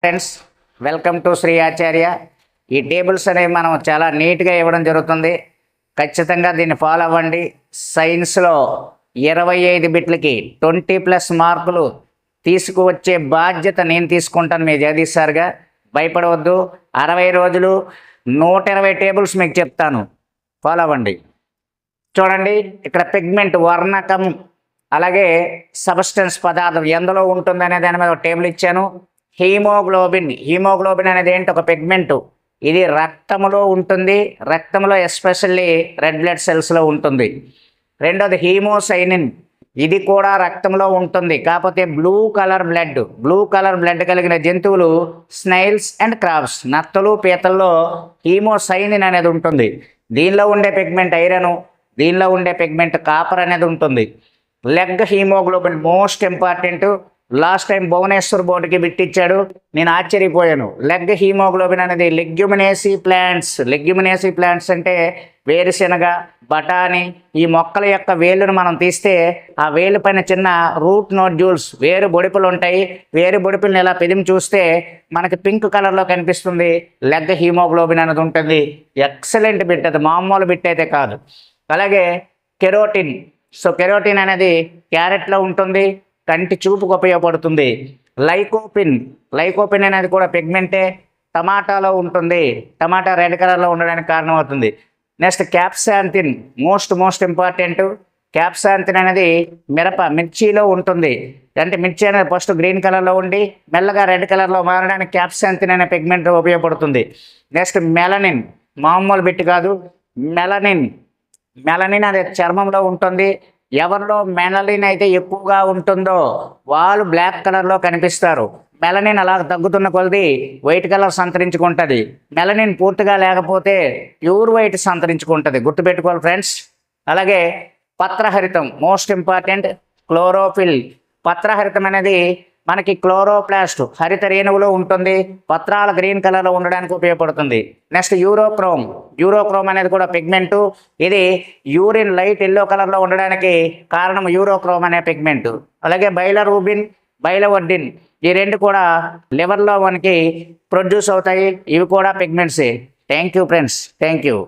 Friends, welcome to Shri ఆచార్య. ఈ tables అనేవి మనం చాలా నీట్గా ఇవ్వడం జరుగుతుంది. ఖచ్చితంగా దీన్ని ఫాలో అవ్వండి. సైన్స్లో 25 బిట్లకి 20+ మార్కులు తీసుకువచ్చే బాధ్యత నేను తీసుకుంటాను మీ జగదీష్ సార్గా. భయపడవద్దు. 60 రోజులు 120 టేబుల్స్ మీకు చెప్తాను, ఫాలో అవ్వండి. చూడండి, ఇక్కడ పిగ్మెంట్ వర్ణకం అలాగే సబ్స్టెన్స్ పదార్థం ఎందులో ఉంటుంది అనే దాని మీద ఒక టేబుల్ ఇచ్చాను. హీమోగ్లోబిన్ అనేది ఏంటి? ఒక పిగ్మెంటు. ఇది రక్తంలో ఉంటుంది. రక్తంలో ఎస్పెషల్లీ రెడ్ బ్లడ్ సెల్స్లో ఉంటుంది. రెండోది హీమోసైనిన్. ఇది కూడా రక్తంలో ఉంటుంది, కాకపోతే బ్లూ కలర్ బ్లడ్ కలిగిన జంతువులు స్నైల్స్ అండ్ క్రాబ్స్, నత్తలు పీతల్లో హీమోసైనిన్ అనేది ఉంటుంది. దీనిలో ఉండే పిగ్మెంట్ ఐరన్, దీనిలో ఉండే పిగ్మెంట్ కాపర్ అనేది ఉంటుంది. Leghaemoglobin most important. Last time Bhubaneswar బోర్డుకి బిట్టిచ్చాడు, నేను ఆశ్చర్యపోయాను. లెగ్ హీమోగ్లోబిన్ అనేది లెగ్యుమినేసీ ప్లాంట్స్ అంటే వేరుశెనగ, బఠానీ, ఈ మొక్కల యొక్క వేళ్ళను మనం తీస్తే ఆ వేలు పైన చిన్న రూట్ నోడ్యూల్స్, వేరు బొడిపులు ఉంటాయి. వేరు బొడిపుల్ని ఇలా పెదిమి చూస్తే మనకి పింక్ కలర్లో కనిపిస్తుంది. లెగ్ హీమోగ్లోబిన్ అనేది ఉంటుంది. ఎక్సలెంట్ బిట్, అది మామూలు బిట్ అయితే కాదు. అలాగే కెరోటిన్. కెరోటిన్ అనేది క్యారెట్లో ఉంటుంది, కంటి చూపుకు ఉపయోగపడుతుంది. లైకోపిన్ అనేది కూడా పిగ్మెంటే, టమాటాలో ఉంటుంది. టమాటా రెడ్ కలర్లో ఉండడానికి కారణం అవుతుంది. Next capsanthin, most important. Capsanthin అనేది మిర్చిలో ఉంటుంది. అంటే మిర్చి అనేది ఫస్ట్ గ్రీన్ కలర్లో ఉండి మెల్లగా రెడ్ కలర్లో మారడానికి క్యాప్సాంథిన్ అనే పిగ్మెంట్ ఉపయోగపడుతుంది. నెక్స్ట్ మెలనిన్, మామూలు బిట్ కాదు. మెలనిన్ అనేది చర్మంలో ఉంటుంది. ఎవరిలో మెలనిన్ అయితే ఎక్కువగా ఉంటుందో వాళ్ళు బ్లాక్ కలర్లో కనిపిస్తారు. మెలనిన్ అలా తగ్గుతున్న కొలది వైట్ కలర్ సంతరించుకుంటుంది. మెలనిన్ పూర్తిగా లేకపోతే ప్యూర్ వైట్ సంతరించుకుంటుంది, గుర్తుపెట్టుకోవాలి ఫ్రెండ్స్. అలాగే పత్రహరితం, మోస్ట్ ఇంపార్టెంట్. క్లోరోఫిల్. పత్రహరితం అనేది మనకి క్లోరోప్లాస్ట్, హరిత రేణువులో ఉంటుంది. పత్రాలు గ్రీన్ కలర్లో ఉండడానికి ఉపయోగపడుతుంది. నెక్స్ట్ యూరోక్రోమ్ అనేది కూడా పిగ్మెంటు. ఇది యూరిన్ లైట్ ఎల్లో కలర్లో ఉండడానికి కారణం యూరోక్రోమ్ అనే పిగ్మెంటు. అలాగే బైలవర్డిన్, ఈ రెండు కూడా లివర్లో మనకి ప్రొడ్యూస్ అవుతాయి. ఇవి కూడా పిగ్మెంట్సే. Thank you friends, thank you.